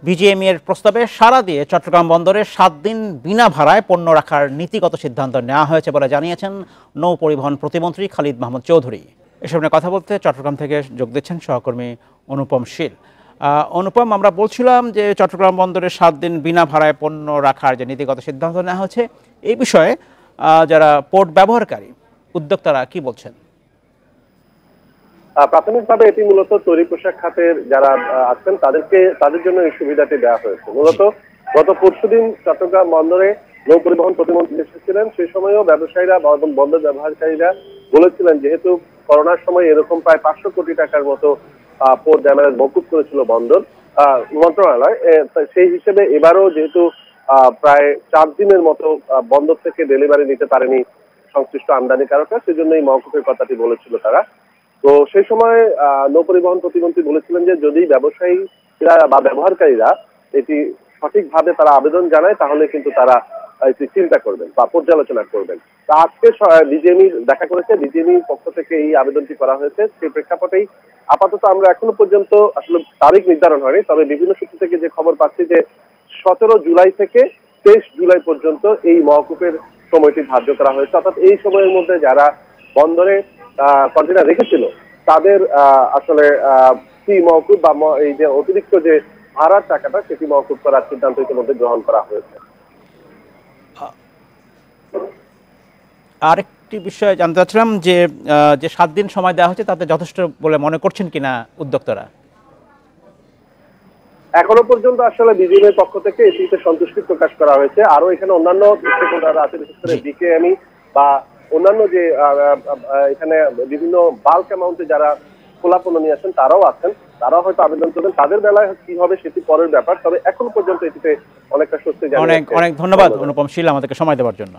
BGMEA এর প্রস্তাবে সাড়া দিয়ে চট্টগ্রাম বন্দরে 7 দিন বিনা ভাড়ায় পণ্য রাখার নীতিগত সিদ্ধান্ত নেওয়া হয়েছে বলে জানিয়েছেন নৌ পরিবহন প্রতিমন্ত্রী খালিদ মাহমুদ চৌধুরী। এসব নিয়ে কথা বলতে চট্টগ্রাম থেকে যোগ দিচ্ছেন সহকর্মী অনুপম শীল। অনুপম, আমরা বলছিলাম যে চট্টগ্রাম বন্দরে 7 দিন বিনা ভাড়ায় পণ্য রাখার যে নীতিগত সিদ্ধান্ত নেওয়া হয়েছে, এই বিষয়ে যারা পোর্ট ব্যবহারকারী উদ্যোক্তারা কি বলছেন? প্রাথমিকভাবে এটি মূলত তৈরি পোশাক খাতের যারা আছেন তাদের জন্য এই সুবিধাটি দেওয়া হয়েছে। মূলত গত পরশুদিন চট্টগ্রাম বন্দরে নৌ পরিবহন প্রতিমন্ত্রী এসেছিলেন, সেই সময়ও ব্যবসায়ীরা এবং বন্দর ব্যবহারকারীরা বলেছিলেন যেহেতু করোনার সময় এরকম প্রায় 500 কোটি টাকার মতো পোর্ট ড্যামেজ মওকুফ করেছিল বন্দর মন্ত্রণালয়, সেই হিসেবে এবারও যেহেতু প্রায় 4 দিনের মতো বন্দর থেকে ডেলিভারি নিতে পারেনি সংশ্লিষ্ট আমদানিকারকরা, সেজন্য এই মওকুফের কথাটি বলেছিল তারা। তো সেই সময় নৌ পরিবহন প্রতিমন্ত্রী বলেছিলেন যে যদি ব্যবসায়ীরা বা ব্যবহারকারীরা এটি সঠিকভাবে তারা আবেদন জানায় তাহলে কিন্তু তারা এটি চিন্তা করবেন বা পর্যালোচনা করবেন। তা আজকে বিজিএমই দেখা করেছে, বিজিএমই পক্ষ থেকে এই আবেদনটি করা হয়েছে। সেই প্রেক্ষাপটেই আপাতত আমরা এখনো পর্যন্ত আসলে তারিখ নির্ধারণ হয়নি, তবে বিভিন্ন সূত্র থেকে যে খবর পাচ্ছি যে 17 জুলাই থেকে 23 জুলাই পর্যন্ত এই মওকুফের সময়টি ধার্য করা হয়েছে। অর্থাৎ এই সময়ের মধ্যে যারা বন্দরে কন্টেনার রেখেছিল তাদের আসলে ফি মওকুফ বা এই যে অতিরিক্ত যে ভাড়ার টাকাটা সেটি মওকুফ করার সিদ্ধান্ত ইতিমধ্যে গ্রহণ করা হয়েছে। আরেকটি বিষয় জানতে চাচ্ছিলাম যে 7 দিন সময় দেওয়া হচ্ছে তাতে যথেষ্ট বলে মনে করছেন কিনা উদ্যোক্তারা? এখনো পর্যন্ত আসলে বিজিএমইএর পক্ষ থেকে এটিতে সন্তুষ্টি প্রকাশ করা হয়েছে। আরো এখানে অন্যান্য স্টেকহোল্ডাররা আছে, বিশেষ করে বিকেএমই বা অন্যান্য যে এখানে বিভিন্ন বাল্ক অ্যামাউন্টে যারা খোলা পণ্য নিয়ে আসেন তারাও আছেন, তারাও হয়তো আবেদন করবেন। তাদের বেলায় কি হবে সেটি পরের ব্যাপার, তবে এখন পর্যন্ত এটিতে অনেকটা স্বস্তি জানিয়েছে। অনেক ধন্যবাদ অনুপম শীল আমাদেরকে সময় দেওয়ার জন্য।